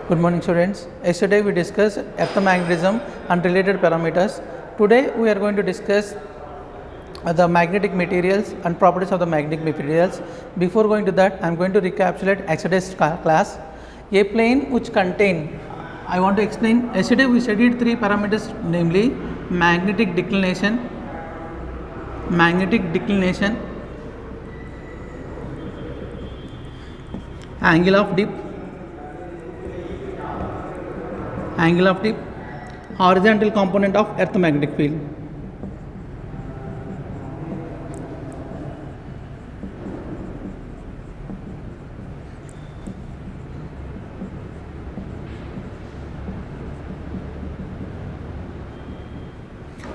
Good morning, students. Yesterday we discussed electromagnetism and related parameters. Today we are going to discuss the magnetic materials and properties of the magnetic materials. Before going to that, I am going to recapitulate yesterday's class. A plane which contain, I want to explain. Yesterday we studied three parameters, namely magnetic declination, angle of dip, horizontal component of earth magnetic field.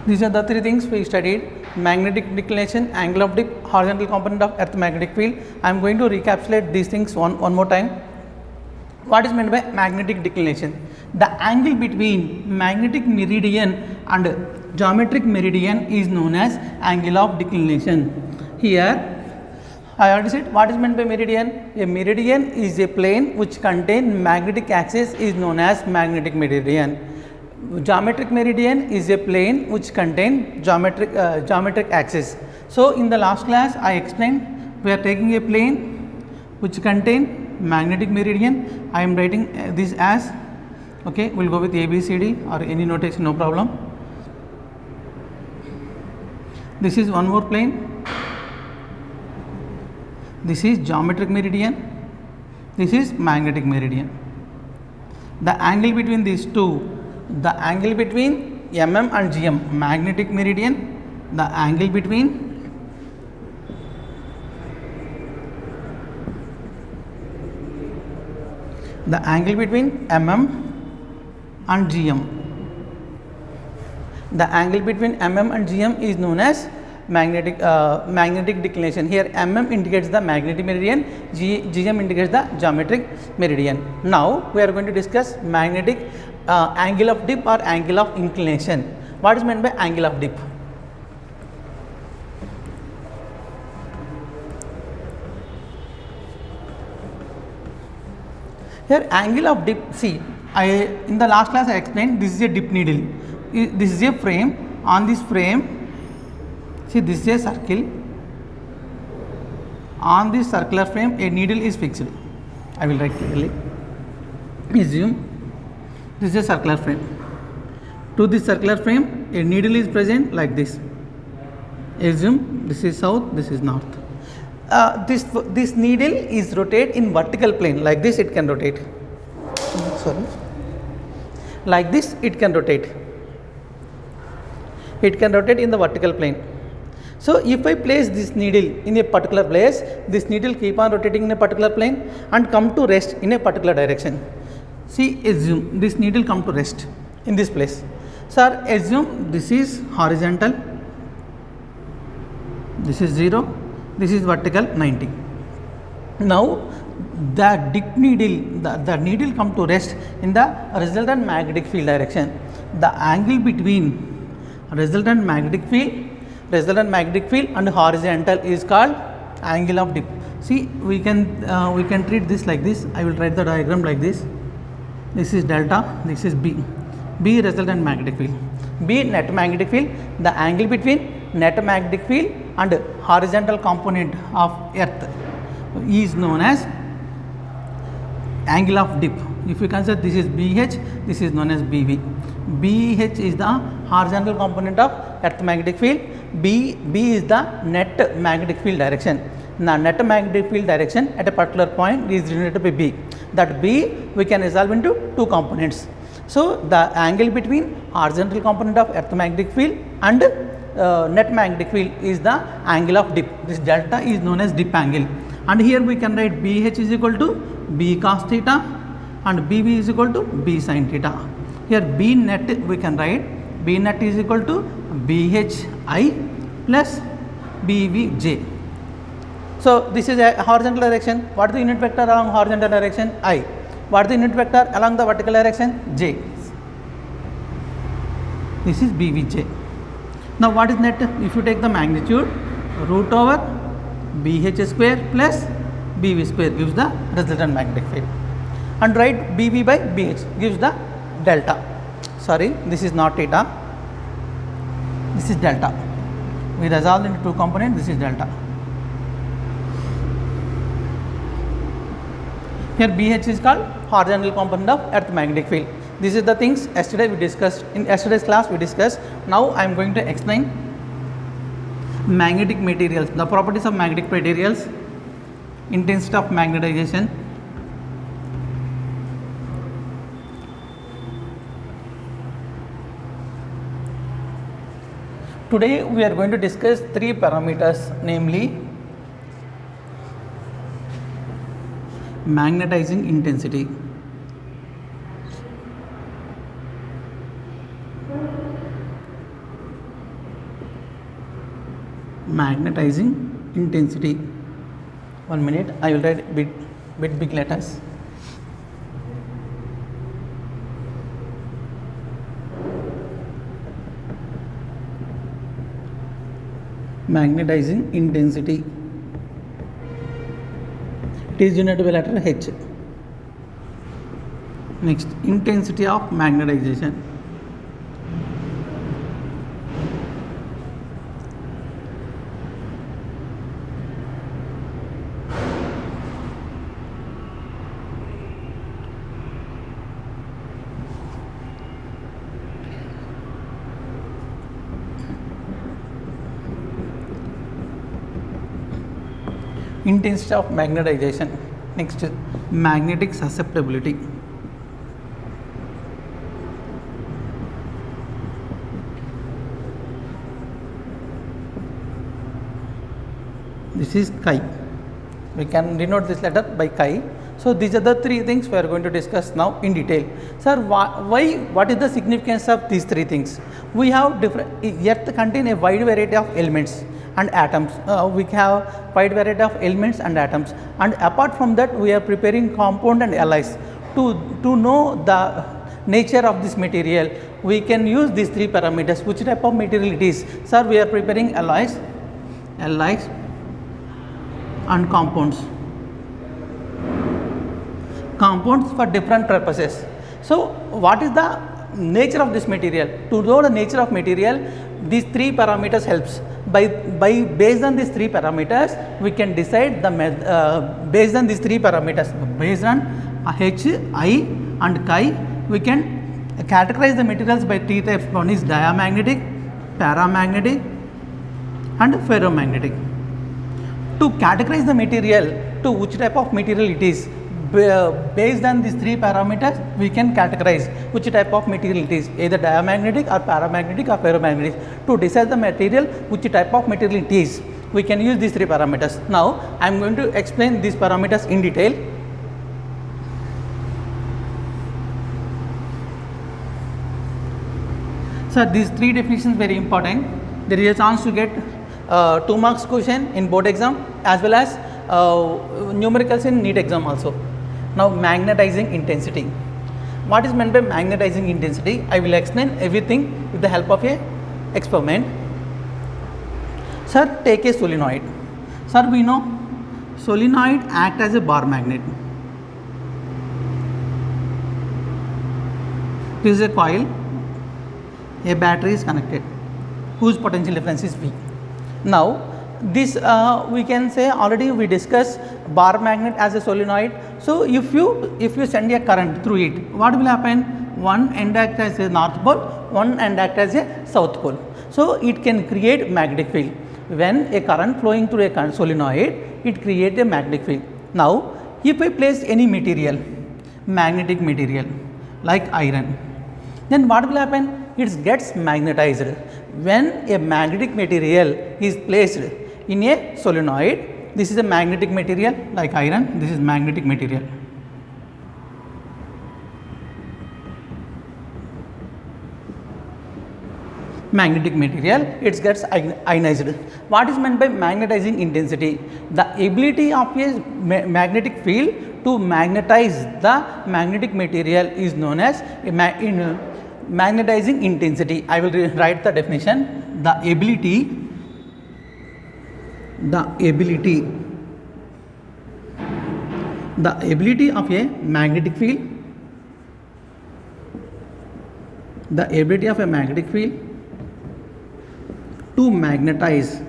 These are the three things we studied: magnetic declination, angle of dip, horizontal component of earth magnetic field. I am going to recapitulate these things one more time. What is meant by magnetic declination? The angle between magnetic meridian and geometric meridian is known as angle of declination. Here I already said what is meant by meridian. A meridian is a plane which contains magnetic axis is known as magnetic meridian. Geometric meridian is a plane which contains geometric axis. So in the last class I explained we are taking a plane which contain magnetic meridian. I am writing this as, okay, we will go with ABCD or any notation, no problem. This is one more plane, this is geometric meridian, this is magnetic meridian. The angle between these two, the angle between MM and GM, magnetic meridian, the angle between MM and GM. The angle between MM and GM is known as magnetic declination. Here MM indicates the magnetic meridian, GM indicates the geometric meridian. Now we are going to discuss magnetic angle of dip or angle of inclination. What is meant by angle of dip? Here angle of dip, see, in the last class I explained this is a dip needle. This is a frame. On this frame, see, this is a circle. On this circular frame a needle is fixed. I will write clearly. Assume this is a circular frame. To this circular frame a needle is present like this. Assume this is south, this is north. This needle is rotate in vertical plane, like this it can rotate. Sorry, like this it can rotate. It can rotate in the vertical plane. So if I place this needle in a particular place, this needle keep on rotating in a particular plane and come to rest in a particular direction. See, assume this needle come to rest in this place. Sir, assume this is horizontal, this is 0, this is vertical 90. Now the dip needle, the needle come to rest in the resultant magnetic field direction. The angle between resultant magnetic field and horizontal is called angle of dip. See, we can treat this like this. I will write the diagram like this. This is delta, this is B. B resultant magnetic field, B net magnetic field. The angle between net magnetic field and horizontal component of earth is known as angle of dip. If you consider this is BH, this is known as BV. BH is the horizontal component of earth magnetic field. B is the net magnetic field direction. The net magnetic field direction at a particular point is denoted by B. That B we can resolve into two components. So the angle between horizontal component of earth magnetic field and net magnetic field is the angle of dip. This delta is known as dip angle. And here we can write BH is equal to B cos theta and BV is equal to B sin theta. Here B net we can write B net is equal to BHI plus BVJ. So this is a horizontal direction. What is the unit vector along horizontal direction? I. What is the unit vector along the vertical direction? J. This is BVJ. Now what is net? If you take the magnitude, root over BH square plus BV square gives the resultant magnetic field. and write BV by BH gives the delta. Sorry, this is not theta, this is delta. We resolve into two components, this is delta. Here BH is called horizontal component of earth magnetic field. This is the things yesterday we discussed, in yesterday's class we discussed. Now I am going to explain magnetic materials, the properties of magnetic materials, intensity of magnetization, today we are going to discuss three parameters, namely magnetizing intensity, magnetizing intensity. 1 minute, I will write bit big letters. Magnetizing intensity, it is denoted by letter H. Next, intensity of magnetization. Intensity of magnetization. Next, magnetic susceptibility. This is chi. We can denote this letter by chi. So these are the three things we are going to discuss now in detail. Sir, why? What is the significance of these three things? We have different. Earth contain a wide variety of elements and atoms. We have wide variety of elements and atoms, and apart from that we are preparing compound and alloys. To know the nature of this material, we can use these three parameters. Which type of material it is? Sir, we are preparing alloys and compounds for different purposes. So what is the nature of this material? To know the nature of material, these three parameters helps. Based on these three parameters, we can decide the based on these three parameters, based on H, I and chi, we can categorize the materials by three types. One is diamagnetic, paramagnetic and ferromagnetic. To categorize the material to which type of material it is, based on these three parameters, we can categorize which type of material it is, either diamagnetic or paramagnetic or ferromagnetic. To decide the material, which type of material it is, we can use these three parameters. Now, I am going to explain these parameters in detail. So, these three definitions very important. There is a chance to get 2 marks question in board exam as well as numericals in NEET exam also. Now, magnetizing intensity. What is meant by magnetizing intensity? I will explain everything with the help of a experiment. Sir, take a solenoid. Sir, we know solenoid act as a bar magnet. This is a coil, a battery is connected, whose potential difference is V. Now, this we can say already we discussed bar magnet as a solenoid. So if you send a current through it, what will happen? One end act as a north pole, one end act as a south pole. So it can create magnetic field. When a current flowing through a solenoid, it creates a magnetic field. Now if I place any material, magnetic material like iron, then what will happen? It gets magnetized. When a magnetic material is placed in a solenoid, this is a magnetic material like iron, this is magnetic material. Magnetic material, it gets ionized. What is meant by magnetizing intensity? The ability of a magnetic field to magnetize the magnetic material is known as magnetizing intensity. I will write the definition. The ability The ability of a magnetic field, the ability of a magnetic field to magnetize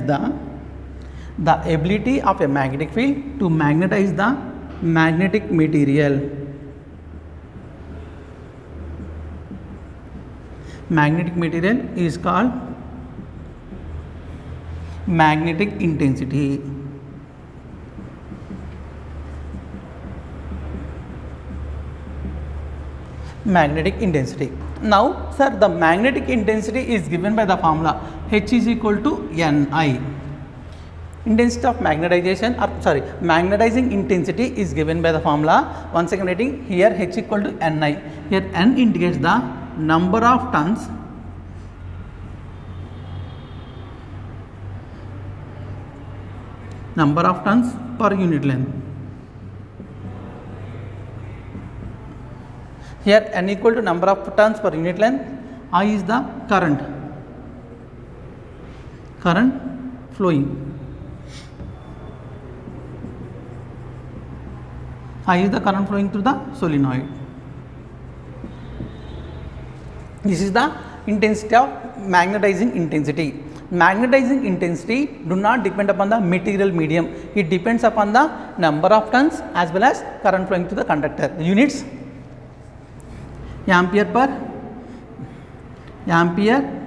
the ability of a magnetic field to magnetize the magnetic material. Magnetic material is called magnetic intensity. Magnetic intensity. Now, sir, the magnetic intensity is given by the formula H is equal to Ni. Intensity of magnetization, or sorry, magnetizing intensity is given by the formula. Once again writing here H equal to Ni. Here N indicates the number of turns per unit length. Here N equal to number of turns per unit length. I is the current flowing. I is the current flowing through the solenoid. This is the intensity of magnetizing intensity. Magnetizing intensity do not depend upon the material medium. It depends upon the number of turns as well as current flowing through the conductor. The units ampere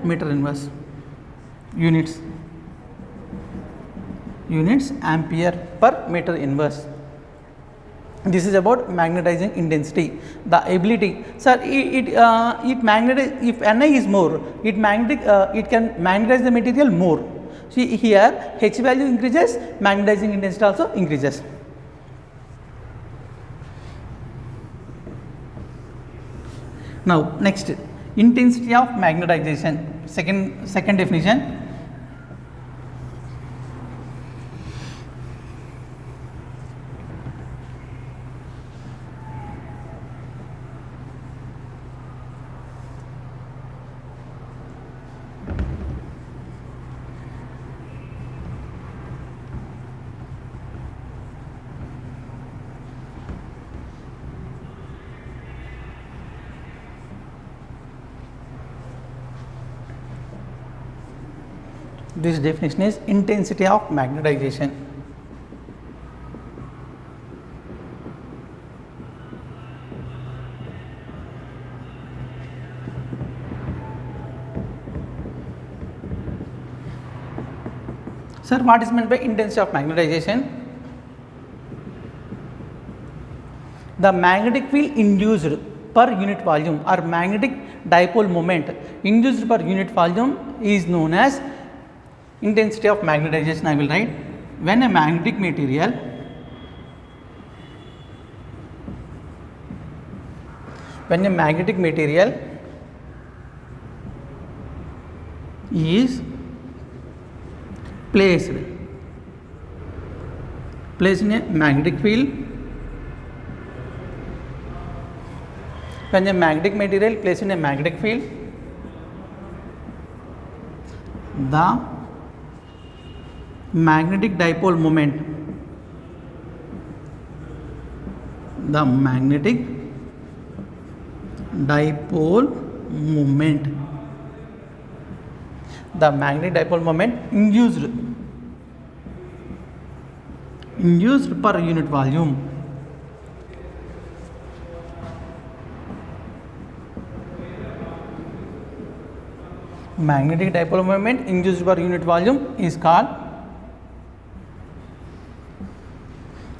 meter inverse. Units ampere per meter inverse. This is about magnetizing intensity. The ability, sir, it magnetize, if Ni is more, it can magnetize the material more. See here H value increases, magnetizing intensity also increases. Now next, intensity of magnetization. Second definition. This definition is intensity of magnetization. Sir, what is meant by intensity of magnetization? The magnetic field induced per unit volume or magnetic dipole moment induced per unit volume is known as intensity of magnetization. I will write when a magnetic material is placed in a magnetic field, when a magnetic material placed in a magnetic field, the magnetic dipole moment, the magnetic dipole moment induced per unit volume. Magnetic dipole moment induced per unit volume is called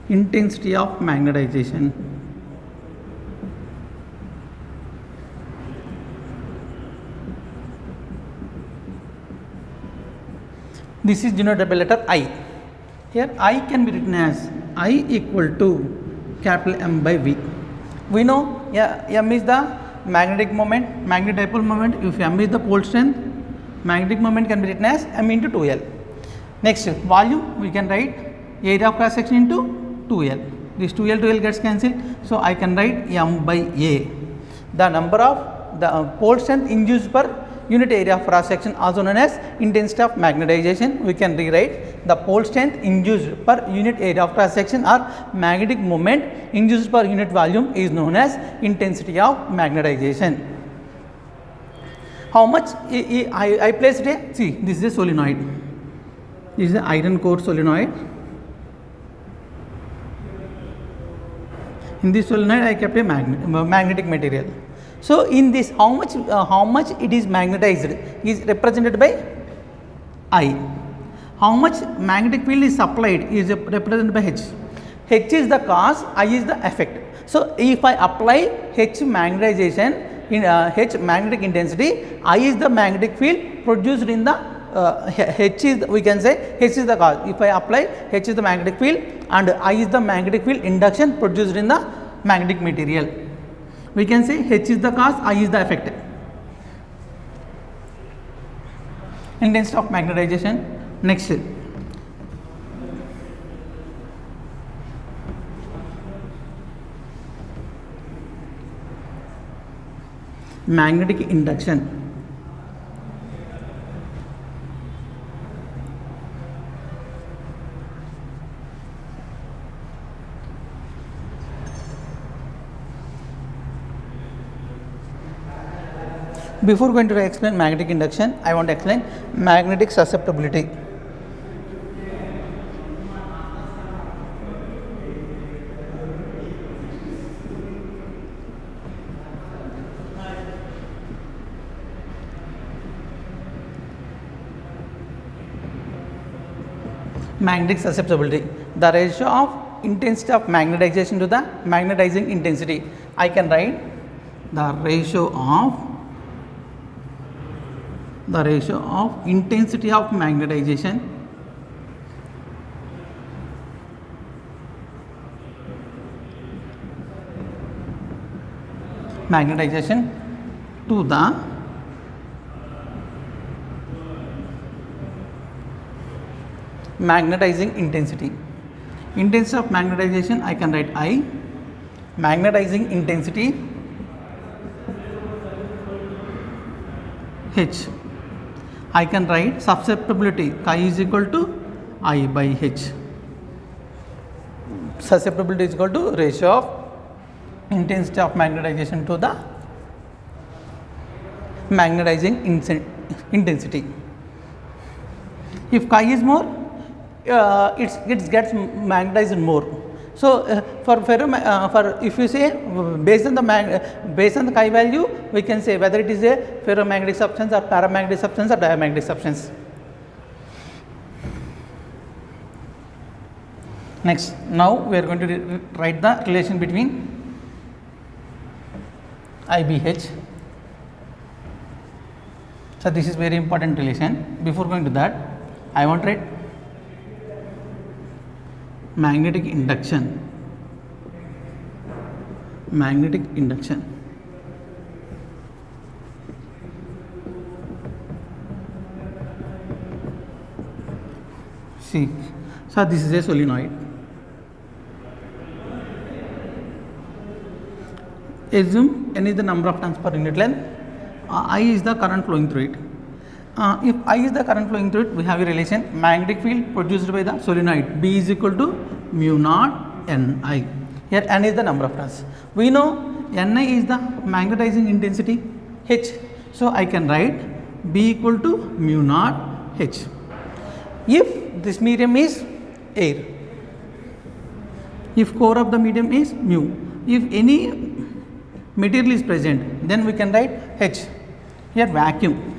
intensity of magnetization. This is denoted by letter I. Here I can be written as I equal to capital M by V. We know M is the magnetic moment, magnetic dipole moment. If M is the pole strength, magnetic moment can be written as M into 2L. Next, volume we can write area of cross section into 2L. This 2L gets cancelled, so I can write M by A. The number of the pole strength induced per unit area of cross section, also known as intensity of magnetization, we can rewrite the pole strength induced per unit area of cross section or magnetic moment induced per unit volume is known as intensity of magnetization. How much I placed a, see, this is a solenoid, this is an iron core solenoid. In this solenoid I kept a magnetic material. So in this, how much it is magnetized is represented by I. How much magnetic field is supplied is represented by H. H is the cause, I is the effect. So if I apply H magnetization in H magnetic intensity, I is the magnetic field produced in the H is, we can say H is the cause. If I apply H is the magnetic field and I is the magnetic field induction produced in the magnetic material. We can say H is the cause, I is the effect. Intensity of magnetization. Next, magnetic induction. Before going to explain magnetic induction, I want to explain magnetic susceptibility. Magnetic susceptibility, the ratio of intensity of magnetization to the magnetizing intensity. I can write the ratio of intensity of magnetization to the magnetizing intensity. Intensity of magnetization I can write I, magnetizing intensity H. I can write susceptibility chi is equal to I by H. Susceptibility is equal to ratio of intensity of magnetization to the magnetizing intensity. If chi is more, it gets magnetized more. So for if you say based on the chi value, we can say whether it is a ferromagnetic substance or paramagnetic substance or diamagnetic substance. Next, now we are going to write the relation between IBH. So this is very important relation. Before going to that, I want to write magnetic induction. See, so this is a solenoid. Assume n is the number of turns per unit length. I is the current flowing through it. If I is the current flowing through it, we have a relation magnetic field produced by the solenoid B is equal to mu naught Ni. Here N is the number of turns. We know Ni is the magnetizing intensity H. So I can write B equal to mu naught H. If this medium is air, if core of the medium is mu, if any material is present, then we can write H. Here vacuum.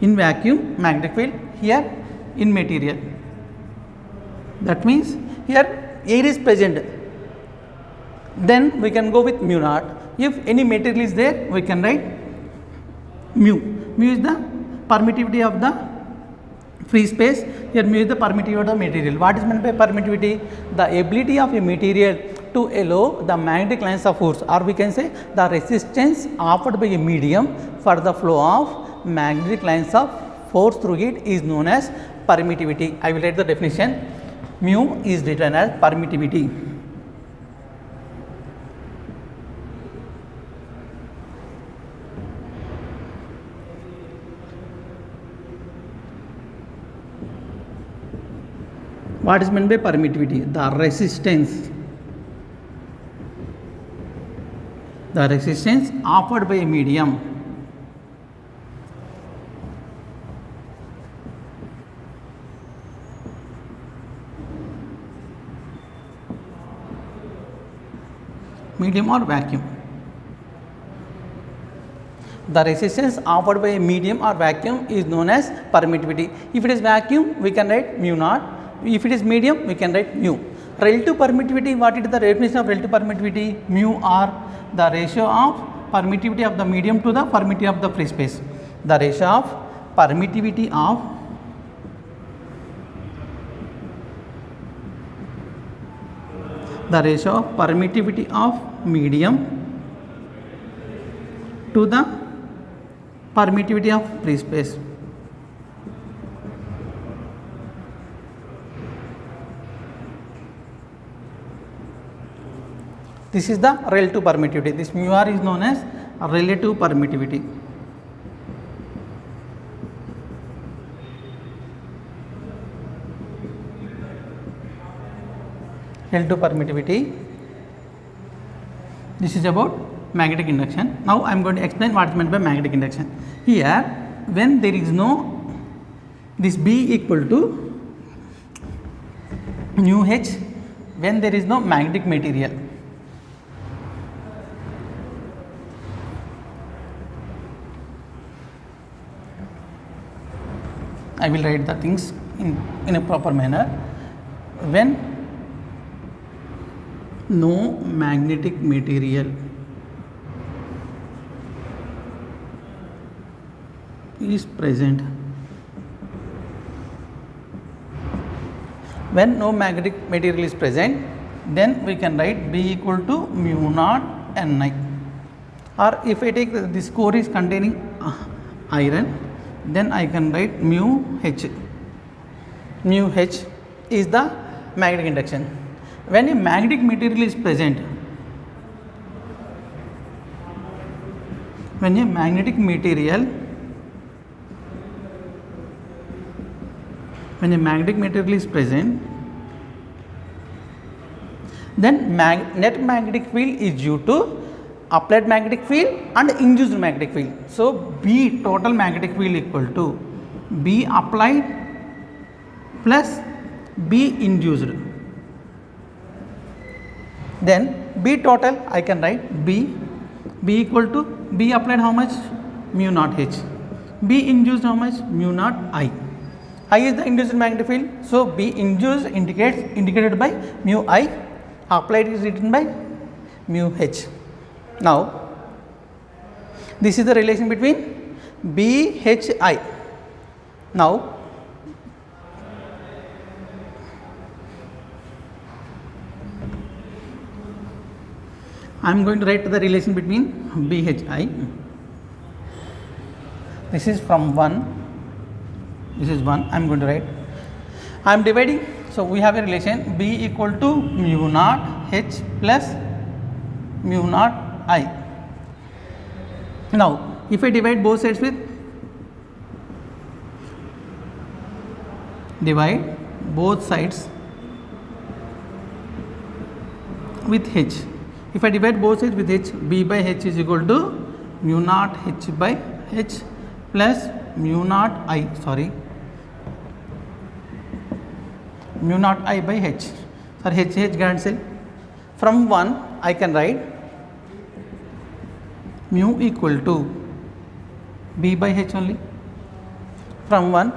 In vacuum, magnetic field, here in material. That means here air is present, then we can go with mu naught. If any material is there, we can write mu. Mu is the permittivity of the free space. Here mu is the permittivity of the material. What is meant by permittivity? The ability of a material to allow the magnetic lines of force, or we can say the resistance offered by a medium for the flow of magnetic lines of force through it is known as permittivity. I will write the definition. Mu is written as permittivity. What is meant by permittivity? The resistance offered by a medium or vacuum. The resistance offered by a medium or vacuum is known as permittivity. If it is vacuum, we can write mu naught. If it is medium, we can write mu. Relative permittivity, what is the definition of relative permittivity? Mu r, the ratio of permittivity of the medium to the permittivity of the free space. The ratio of permittivity of medium to the permittivity of free space. This is the relative permittivity. This mu r is known as relative permittivity. Relative permittivity. This is about magnetic induction. Now I am going to explain what is meant by magnetic induction. Here, when there is no this B equal to mu H, when there is no magnetic material. I will write the things in a proper manner. When no magnetic material is present, when no magnetic material is present, then we can write B equal to mu naught Ni. Or if I take this core is containing iron, then I can write mu H. Mu H is the magnetic induction. When a magnetic material is present, when a magnetic material is present, then net magnetic field is due to applied magnetic field and induced magnetic field. So B total magnetic field equal to B applied plus B induced. Then B total I can write B equal to B applied how much? Mu naught H. B induced how much? Mu naught I. I is the induced magnetic field. So B induced indicated by mu I. Applied is written by mu H. Now this is the relation between BHI. Now I am going to write the relation between BHI. This is from 1, this is 1, I am going to write. I am dividing, so we have a relation B equal to mu naught H plus mu naught I. Now if I divide both sides with H. If I divide both sides with H, B by H is equal to mu naught H by H plus mu naught I, mu naught I by H. Sir, H cancel. From 1 I can write mu equal to B by H only. From 1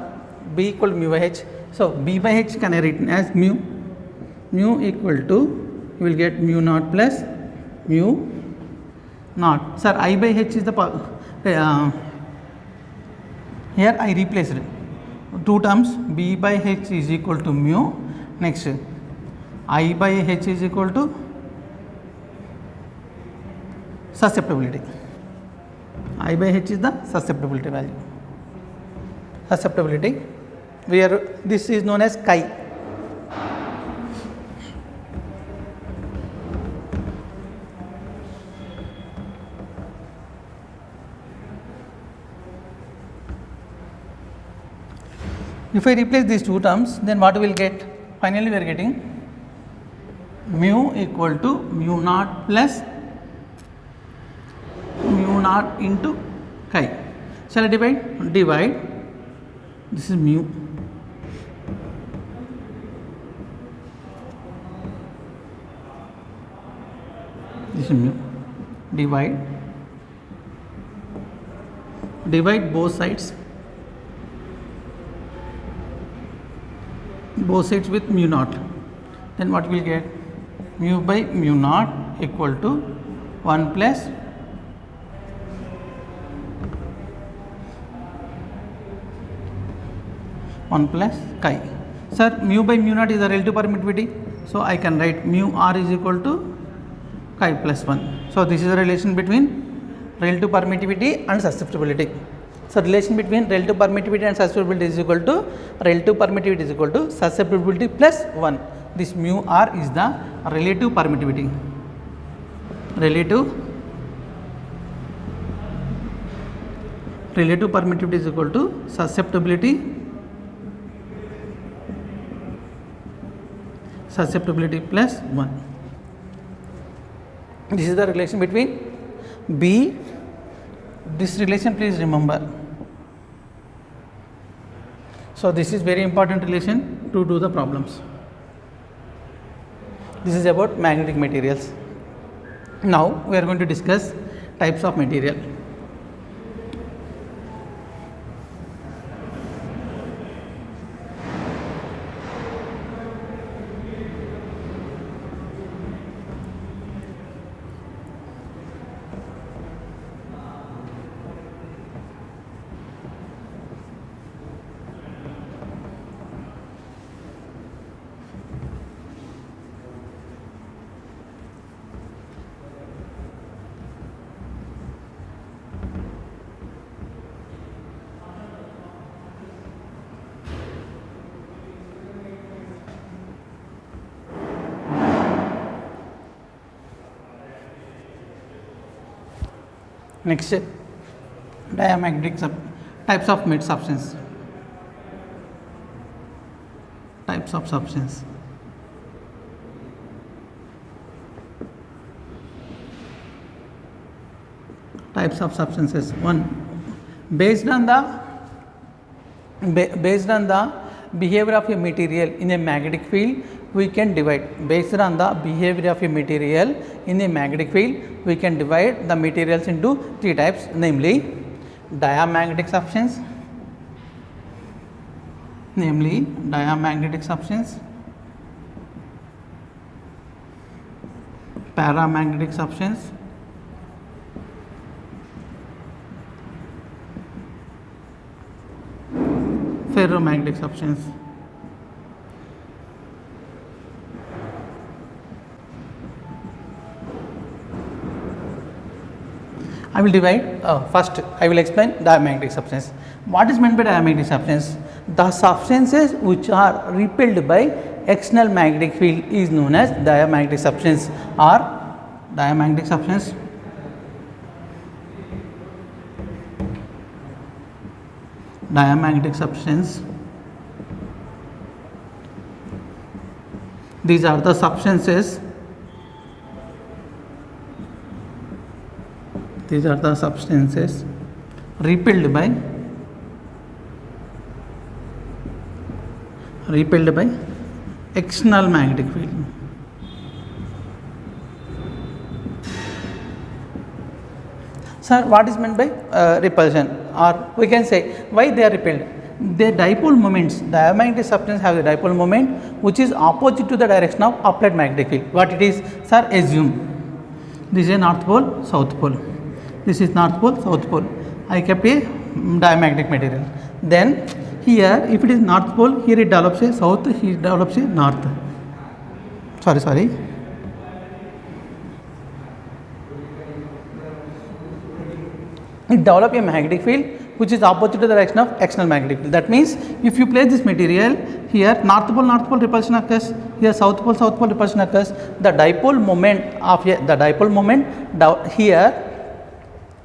B equal to mu by H. So B by H can I written as mu equal to, you will get mu naught plus mu naught. Sir, I by H is the here I replaced two terms. B by H is equal to mu. Next I by H is equal to susceptibility. I by H is the susceptibility value. Susceptibility, where this is known as chi. If I replace these two terms, then what we will get? finally we are getting mu equal to mu naught plus mu naught into chi. Shall I divide? Divide. This is mu. This is mu. Divide. Divide both sides. Both sides with mu naught. Then what we will get? Mu by mu naught equal to 1 plus chi. Sir, mu by mu naught is the relative permittivity. So I can write mu r is equal to chi plus 1. So this is the relation between relative permittivity and susceptibility. So relation between relative permittivity and susceptibility is equal to relative permittivity is equal to susceptibility plus 1. This mu r is the relative permittivity. Relative permittivity is equal to susceptibility plus 1. This is the relation between B. This relation please remember. So this is very important relation to do the problems. This is about magnetic materials. Now we are going to discuss types of material. Next, diamagnetic types of substance. Types of substance. Types of substances. One, based on the behavior of a material in a magnetic field, we can divide. Based on the behavior of a material in a magnetic field, we can divide the materials into three types, namely diamagnetic substance, paramagnetic substance, ferromagnetic substance. I will divide. First, I will explain diamagnetic substance. What is meant by diamagnetic substance? The substances which are repelled by external magnetic field is known as diamagnetic substance or diamagnetic substance. Diamagnetic substance. These are the substances. These are the substances repelled by external magnetic field. Sir, what is meant by repulsion, or we can say why they are repelled? The dipole moments, diamagnetic substance have a dipole moment which is opposite to the direction of applied magnetic field. What it is? Sir, assume this is a north pole, south pole. This is north pole, south pole. I kept a diamagnetic material. Then here, if it is north pole, here it develops a south, here it develops a north. Sorry. It develops a magnetic field which is opposite to the direction of external magnetic field. That means, if you place this material here, north pole repulsion occurs, here south pole repulsion occurs. The dipole moment of here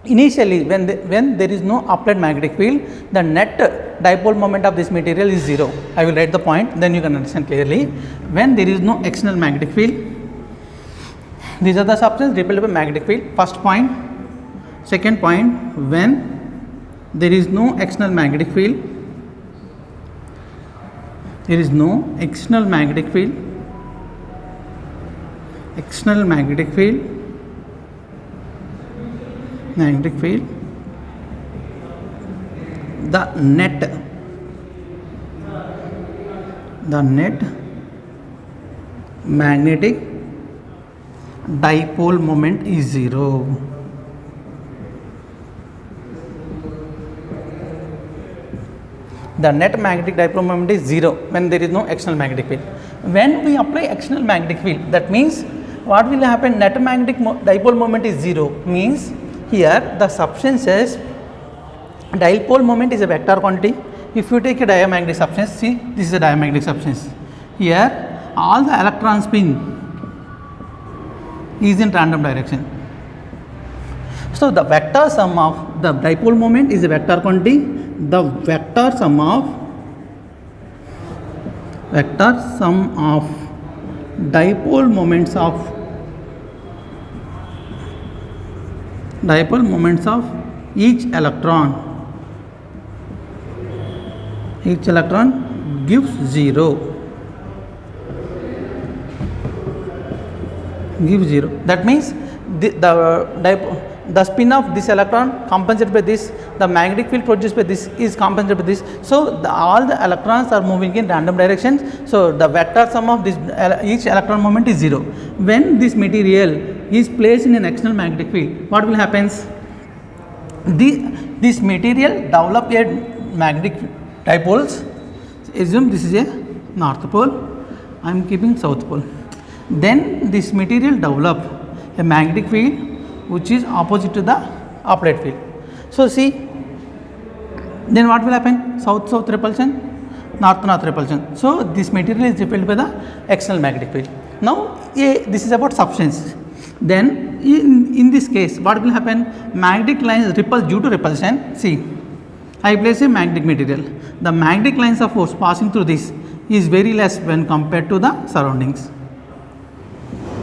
Initially, when there is no applied magnetic field, the net dipole moment of this material is 0. I will write the point, then you can understand clearly. When there is no external magnetic field, these are the substances repelled by magnetic field. First point. Second point, when there is no external magnetic field, there is no external magnetic field, external magnetic field, magnetic field, the net magnetic dipole moment is 0. The net magnetic dipole moment is 0 when there is no external magnetic field. When we apply external magnetic field, that means what will happen? Net magnetic dipole moment is 0, means here the substances dipole moment is a vector quantity. If you take a diamagnetic substance, see this is a diamagnetic substance. Here all the electron spin is in random direction. So the vector sum of the dipole moment is a vector quantity. The vector sum of dipole moments of each electron gives 0. That means the spin of this electron compensated by this, the magnetic field produced by this is compensated by this. So all the electrons are moving in random directions. So the vector sum of this each electron moment is 0. When this material is placed in an external magnetic field, what will happen? This material develop a magnetic dipoles. Assume this is a north pole, I am keeping south pole. Then this material develop a magnetic field which is opposite to the applied field. So see, then what will happen? South repulsion, north repulsion. So this material is repelled by the external magnetic field. Now this is about substance. Then in this case, what will happen? Magnetic lines repulse due to repulsion. See, I place a magnetic material. The magnetic lines of force passing through this is very less when compared to the surroundings.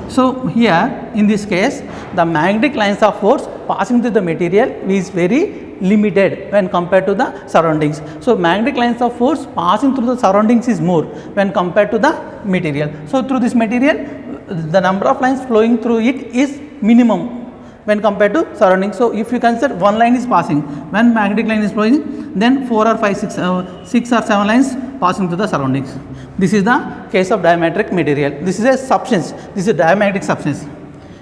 So here in this case, the magnetic lines of force passing through the material is very limited when compared to the surroundings. So magnetic lines of force passing through the surroundings is more when compared to the material. So through this material, the number of lines flowing through it is minimum when compared to surroundings. So if you consider one line is passing, when magnetic line is flowing, then 4 or 5, 6 or 7 lines passing through the surroundings. This is the case of diamagnetic material. This is a substance. This is a diamagnetic substance.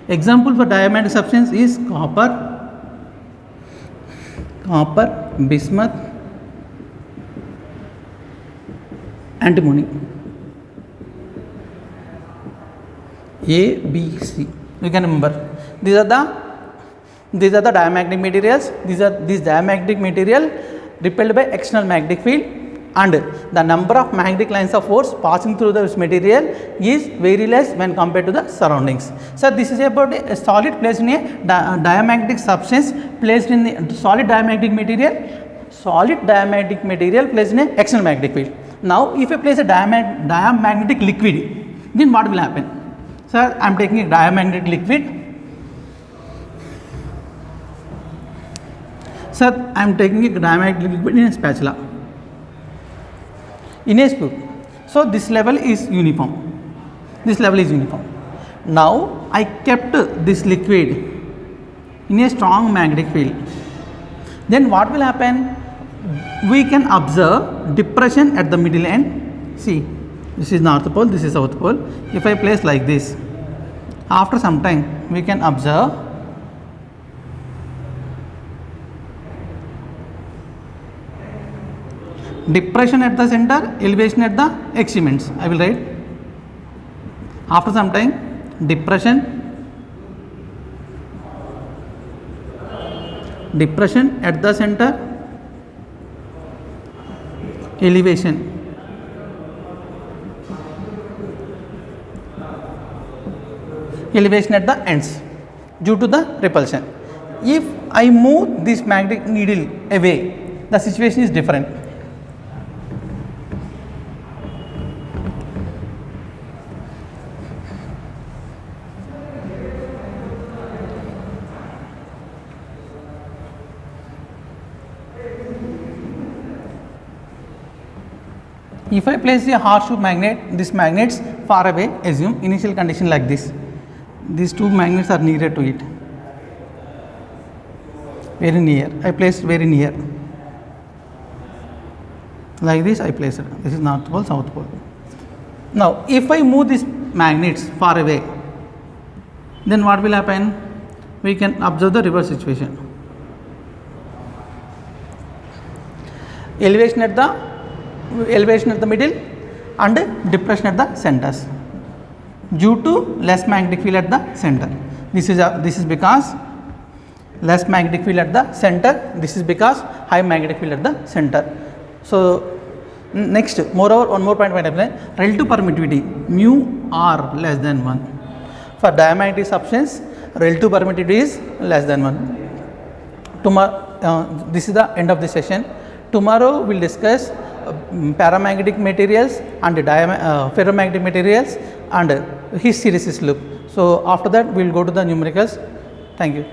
Example for diamagnetic substance is copper, bismuth, antimony. A, B, C. You can remember. These are the diamagnetic materials. These diamagnetic material repelled by external magnetic field, and the number of magnetic lines of force passing through this material is very less when compared to the surroundings. So this is about a solid placed in a diamagnetic substance placed in the solid diamagnetic material placed in a external magnetic field. Now if I place a diamagnetic liquid, then what will happen? Sir, I am taking a diamagnetic liquid. Sir, I am taking a diamagnetic liquid in a spatula, in a spoon. So this level is uniform. Now I kept this liquid in a strong magnetic field. Then what will happen? We can observe depression at the middle end. See, this is north pole, this is south pole. If I place like this, after some time we can observe depression at the center, elevation at the extremities. I will write. After some time, depression at the center, elevation at the ends due to the repulsion. if I move this magnetic needle away, the situation is different. If I place a horseshoe magnet, these magnets far away, assume initial condition like this. These two magnets are nearer to it, very near. I placed very near. Like this I place it. This is north pole, south pole. Now, if I move these magnets far away, then what will happen? We can observe the reverse situation. Elevation at the middle and depression at the centers due to less magnetic field at the center. This is because less magnetic field at the center. This is because high magnetic field at the center. So next, moreover, one more point I have relative permittivity mu r less than 1. For diamagnetic substance, relative permittivity is less than 1. Tomorrow, this is the end of the session. Tomorrow we will discuss paramagnetic materials and ferromagnetic materials and hysteresis loop. So after that we will go to the numericals. Thank you.